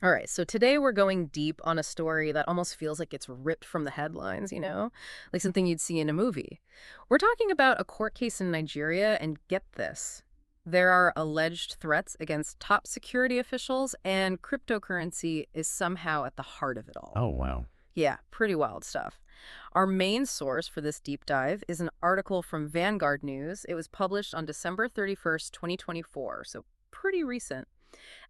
All right, so today we're going deep on a story that almost feels like it's ripped from the headlines, like something you'd see in a movie. We're talking about a court case in Nigeria, and get this. There are alleged threats against top security officials, and cryptocurrency is somehow at the heart of it all. Oh, wow. Yeah, pretty wild stuff. Our main source for this deep dive is an article from Vanguard News. It was published on December 31st, 2024, so pretty recent.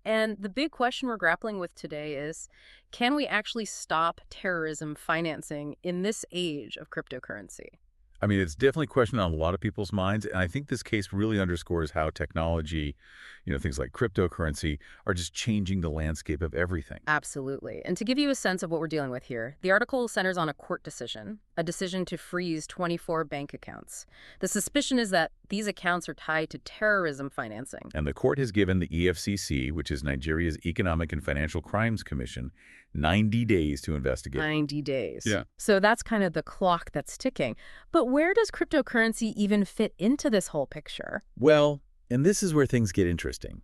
And the big question we're grappling with today is, can we actually stop terrorism financing in this age of cryptocurrency? I mean, it's definitely a question on a lot of people's minds, and I think this case really underscores how technology, things like cryptocurrency, are just changing the landscape of everything. Absolutely. And to give you a sense of what we're dealing with here, the article centers on a decision to freeze 24 bank accounts. The suspicion is that these accounts are tied to terrorism financing. And the court has given the EFCC, which is Nigeria's Economic and Financial Crimes Commission, 90 days to investigate. 90 days. Yeah. So that's kind of the clock that's ticking. But where does cryptocurrency even fit into this whole picture? Well, and this is where things get interesting.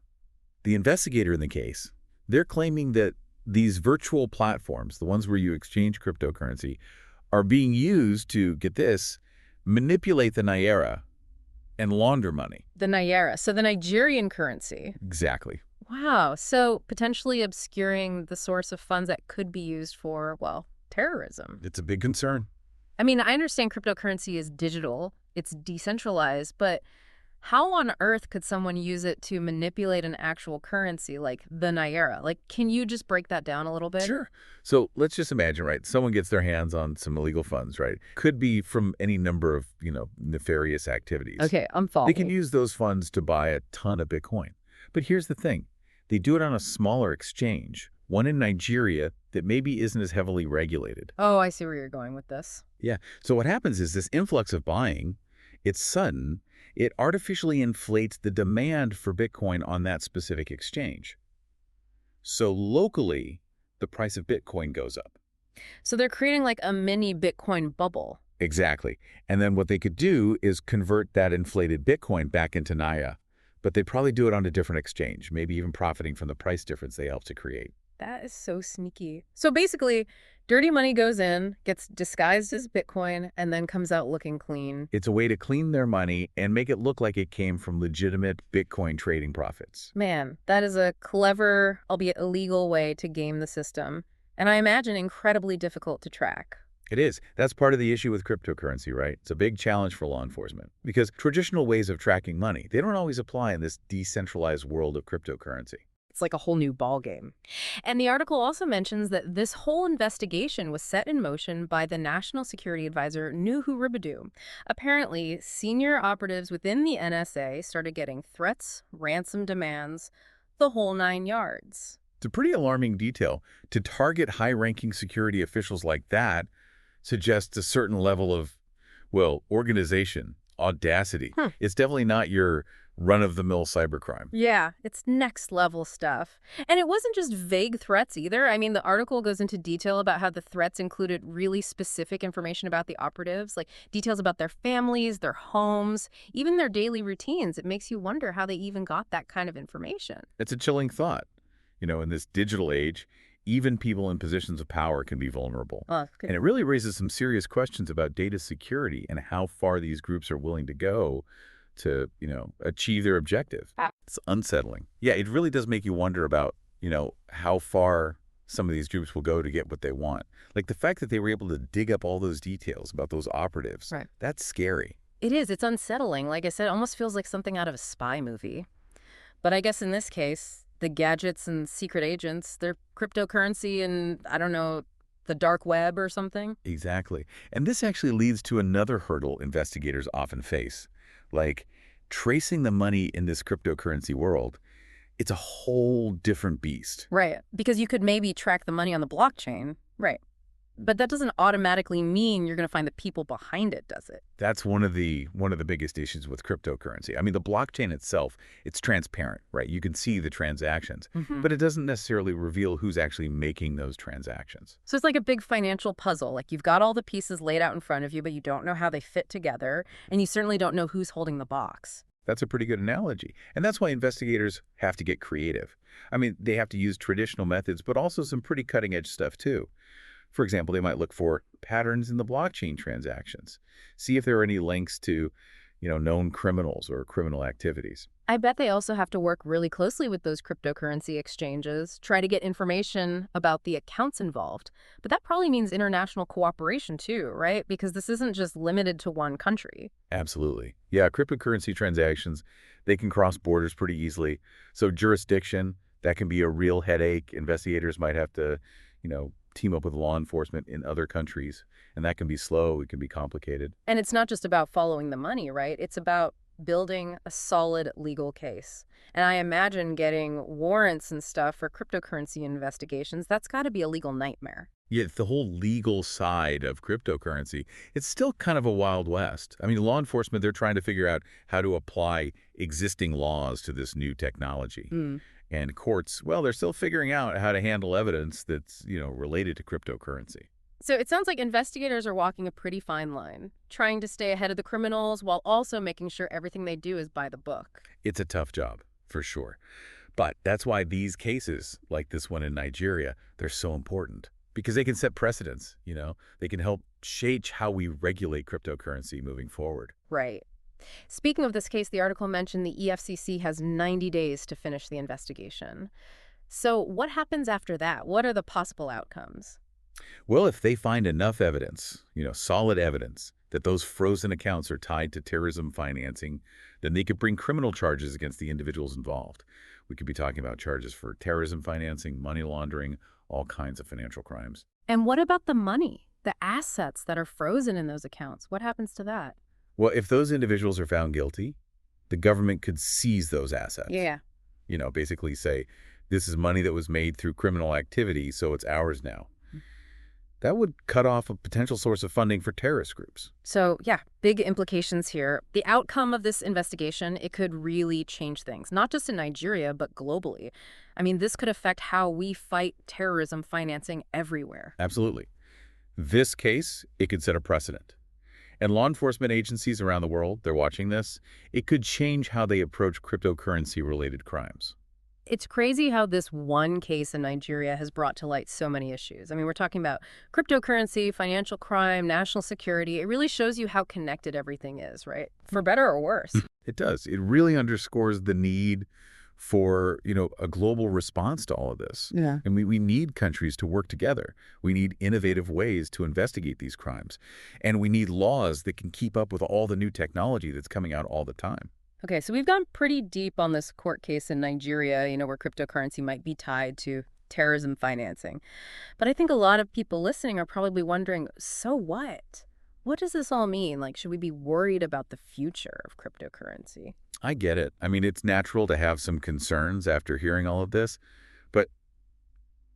The investigator in the case, they're claiming that these virtual platforms, the ones where you exchange cryptocurrency, are being used to, get this, manipulate the Naira and launder money. The Naira, so the Nigerian currency. Exactly. Wow. So potentially obscuring the source of funds that could be used for, well, terrorism. It's a big concern. I mean, I understand cryptocurrency is digital, it's decentralized, but how on earth could someone use it to manipulate an actual currency like the Naira? Like, can you just break that down a little bit? Sure. So let's just imagine, right? Someone gets their hands on some illegal funds, right? Could be from any number of, nefarious activities. Okay, I'm They can following. use those funds to buy a ton of Bitcoin. But here's the thing. They do it on a smaller exchange, one in Nigeria that maybe isn't as heavily regulated. Oh, I see where you're going with this. Yeah. So what happens is this influx of buying, it's sudden, it artificially inflates the demand for Bitcoin on that specific exchange. So locally, the price of Bitcoin goes up. So they're creating like a mini Bitcoin bubble. Exactly. And then what they could do is convert that inflated Bitcoin back into Naya. But they'd probably do it on a different exchange, maybe even profiting from the price difference they helped to create. That is so sneaky. So basically, dirty money goes in, gets disguised as Bitcoin, and then comes out looking clean. It's a way to clean their money and make it look like it came from legitimate Bitcoin trading profits. Man, that is a clever, albeit illegal way to game the system. And I imagine incredibly difficult to track. It is. That's part of the issue with cryptocurrency, right? It's a big challenge for law enforcement because traditional ways of tracking money, they don't always apply in this decentralized world of cryptocurrency. It's like a whole new ballgame. And the article also mentions that this whole investigation was set in motion by the National Security Advisor Nuhu Ribadu. Apparently, senior operatives within the NSA started getting threats, ransom demands, the whole 9 yards. It's a pretty alarming detail. To target high-ranking security officials like that suggests a certain level of, well, organization, audacity. Hmm. It's definitely not your run-of-the-mill cybercrime. Yeah, it's next level stuff. And it wasn't just vague threats either. I mean, the article goes into detail about how the threats included really specific information about the operatives, like details about their families, their homes, even their daily routines. It makes you wonder how they even got that kind of information. It's a chilling thought. In this digital age, even people in positions of power can be vulnerable. And it really raises some serious questions about data security and how far these groups are willing to go to, achieve their objective. It's unsettling. Yeah, it really does make you wonder about, how far some of these groups will go to get what they want. Like the fact that they were able to dig up all those details about those operatives, Right. that's scary. It is. It's unsettling. Like I said, it almost feels like something out of a spy movie. But I guess in this case, the gadgets and secret agents, they're cryptocurrency and, I don't know, the dark web or something. Exactly. And this actually leads to another hurdle investigators often face. Like tracing the money in this cryptocurrency world, it's a whole different beast. Right. Because you could maybe track the money on the blockchain. Right. But that doesn't automatically mean you're going to find the people behind it, does it? That's one of the biggest issues with cryptocurrency. I mean, the blockchain itself, it's transparent, right? You can see the transactions, but it doesn't necessarily reveal who's actually making those transactions. So it's like a big financial puzzle. Like you've got all the pieces laid out in front of you, but you don't know how they fit together, and you certainly don't know who's holding the box. That's a pretty good analogy. And that's why investigators have to get creative. I mean, they have to use traditional methods, but also some pretty cutting-edge stuff, too. For example, they might look for patterns in the blockchain transactions, see if there are any links to, known criminals or criminal activities. I bet they also have to work really closely with those cryptocurrency exchanges, try to get information about the accounts involved. But that probably means international cooperation too, right? Because this isn't just limited to one country. Absolutely. Yeah, cryptocurrency transactions, they can cross borders pretty easily. So jurisdiction, that can be a real headache. Investigators might have to, team up with law enforcement in other countries, and that can be slow, it can be complicated. And it's not just about following the money, right? It's about building a solid legal case. And I imagine getting warrants and stuff for cryptocurrency investigations, that's got to be a legal nightmare. Yet the whole legal side of cryptocurrency, it's still kind of a wild west. I mean, law enforcement, they're trying to figure out how to apply existing laws to this new technology. Hmm. And courts, well, they're still figuring out how to handle evidence that's, related to cryptocurrency. So it sounds like investigators are walking a pretty fine line, trying to stay ahead of the criminals while also making sure everything they do is by the book. It's a tough job, for sure. But that's why these cases, like this one in Nigeria, they're so important. Because they can set precedents, They can help shape how we regulate cryptocurrency moving forward. Right. Speaking of this case, the article mentioned the EFCC has 90 days to finish the investigation. So what happens after that? What are the possible outcomes? Well, if they find enough evidence, solid evidence, that those frozen accounts are tied to terrorism financing, then they could bring criminal charges against the individuals involved. We could be talking about charges for terrorism financing, money laundering, all kinds of financial crimes. And what about the money, the assets that are frozen in those accounts? What happens to that? Well, if those individuals are found guilty, the government could seize those assets. Yeah. Basically say, this is money that was made through criminal activity, so it's ours now. That would cut off a potential source of funding for terrorist groups. So, yeah, big implications here. The outcome of this investigation, it could really change things, not just in Nigeria, but globally. I mean, this could affect how we fight terrorism financing everywhere. Absolutely. This case, it could set a precedent. And law enforcement agencies around the world, they're watching this. It could change how they approach cryptocurrency-related crimes. It's crazy how this one case in Nigeria has brought to light so many issues. I mean, we're talking about cryptocurrency, financial crime, national security. It really shows you how connected everything is, right? For better or worse. It does. It really underscores the need for, a global response to all of this. Yeah. And we need countries to work together. We need innovative ways to investigate these crimes. And we need laws that can keep up with all the new technology that's coming out all the time. Okay, so we've gone pretty deep on this court case in Nigeria, where cryptocurrency might be tied to terrorism financing. But I think a lot of people listening are probably wondering, so what? What does this all mean? Like, should we be worried about the future of cryptocurrency? I get it. I mean, it's natural to have some concerns after hearing all of this. But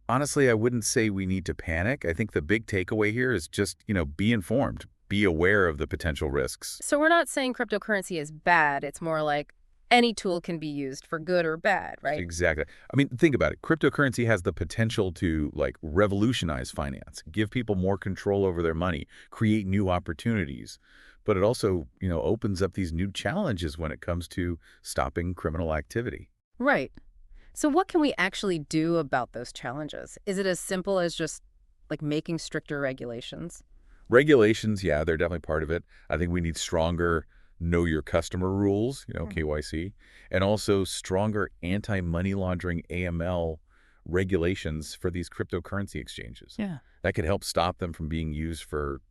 honestly, I wouldn't say we need to panic. I think the big takeaway here is just, be informed. Be aware of the potential risks. So we're not saying cryptocurrency is bad. It's more like any tool can be used for good or bad, right? Exactly. I mean, think about it. Cryptocurrency has the potential to, revolutionize finance, give people more control over their money, create new opportunities. But it also, opens up these new challenges when it comes to stopping criminal activity. Right. So what can we actually do about those challenges? Is it as simple as just, making stricter regulations? Regulations, yeah, they're definitely part of it. I think we need stronger know your customer rules, KYC, and also stronger anti-money laundering AML regulations for these cryptocurrency exchanges. Yeah. That could help stop them from being used for,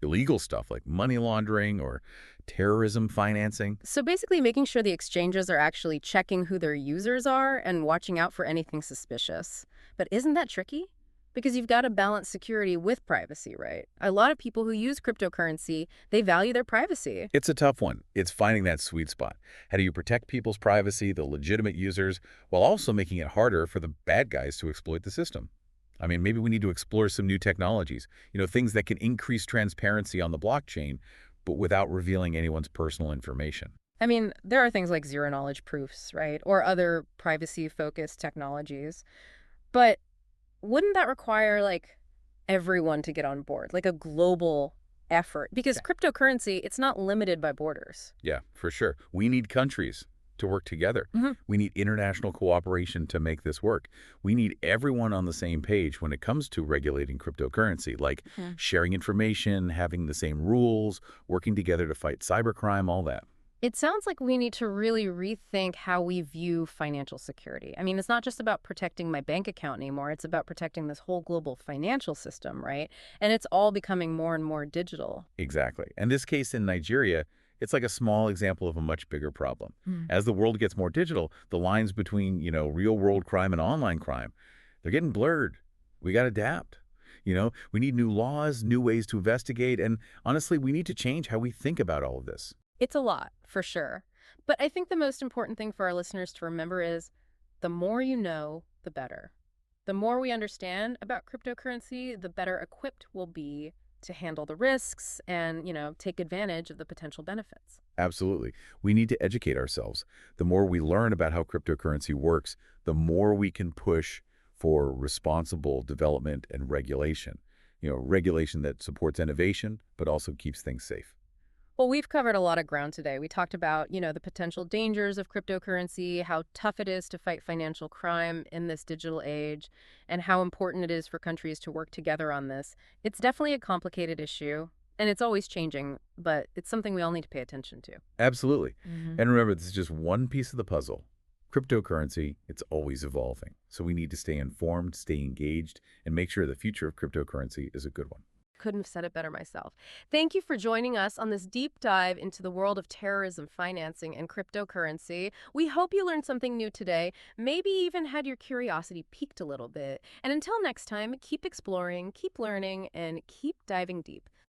illegal stuff like money laundering or terrorism financing. So basically making sure the exchanges are actually checking who their users are and watching out for anything suspicious. But isn't that tricky? Because you've got to balance security with privacy, right? A lot of people who use cryptocurrency, they value their privacy. It's a tough one. It's finding that sweet spot. How do you protect people's privacy, the legitimate users, while also making it harder for the bad guys to exploit the system? I mean, maybe we need to explore some new technologies, things that can increase transparency on the blockchain, but without revealing anyone's personal information. I mean, there are things like zero-knowledge proofs, right? Or other privacy-focused technologies. But wouldn't that require, everyone to get on board, like a global effort because Yeah. cryptocurrency, it's not limited by borders. Yeah, for sure. We need countries to work together. Hmm. We need international cooperation to make this work. We need everyone on the same page when it comes to regulating cryptocurrency, like Hmm. sharing information, having the same rules, working together to fight cybercrime, all that. It sounds like we need to really rethink how we view financial security. I mean, it's not just about protecting my bank account anymore. It's about protecting this whole global financial system, right? And it's all becoming more and more digital. Exactly. And this case in Nigeria, it's like a small example of a much bigger problem. As the world gets more digital, the lines between, real world crime and online crime, they're getting blurred. We got to adapt. We need new laws, new ways to investigate, and honestly, we need to change how we think about all of this. It's a lot, for sure. But I think the most important thing for our listeners to remember is the more you know, the better. The more we understand about cryptocurrency, the better equipped we'll be to handle the risks and, take advantage of the potential benefits. Absolutely. We need to educate ourselves. The more we learn about how cryptocurrency works, the more we can push for responsible development and regulation. Regulation that supports innovation, but also keeps things safe. Well, we've covered a lot of ground today. We talked about, the potential dangers of cryptocurrency, how tough it is to fight financial crime in this digital age, and how important it is for countries to work together on this. It's definitely a complicated issue, and it's always changing, but it's something we all need to pay attention to. Absolutely. Hmm. And remember, this is just one piece of the puzzle. Cryptocurrency, it's always evolving. So we need to stay informed, stay engaged, and make sure the future of cryptocurrency is a good one. Couldn't have said it better myself. Thank you for joining us on this deep dive into the world of terrorism financing and cryptocurrency. We hope you learned something new today, maybe even had your curiosity piqued a little bit. And until next time, keep exploring, keep learning, and keep diving deep.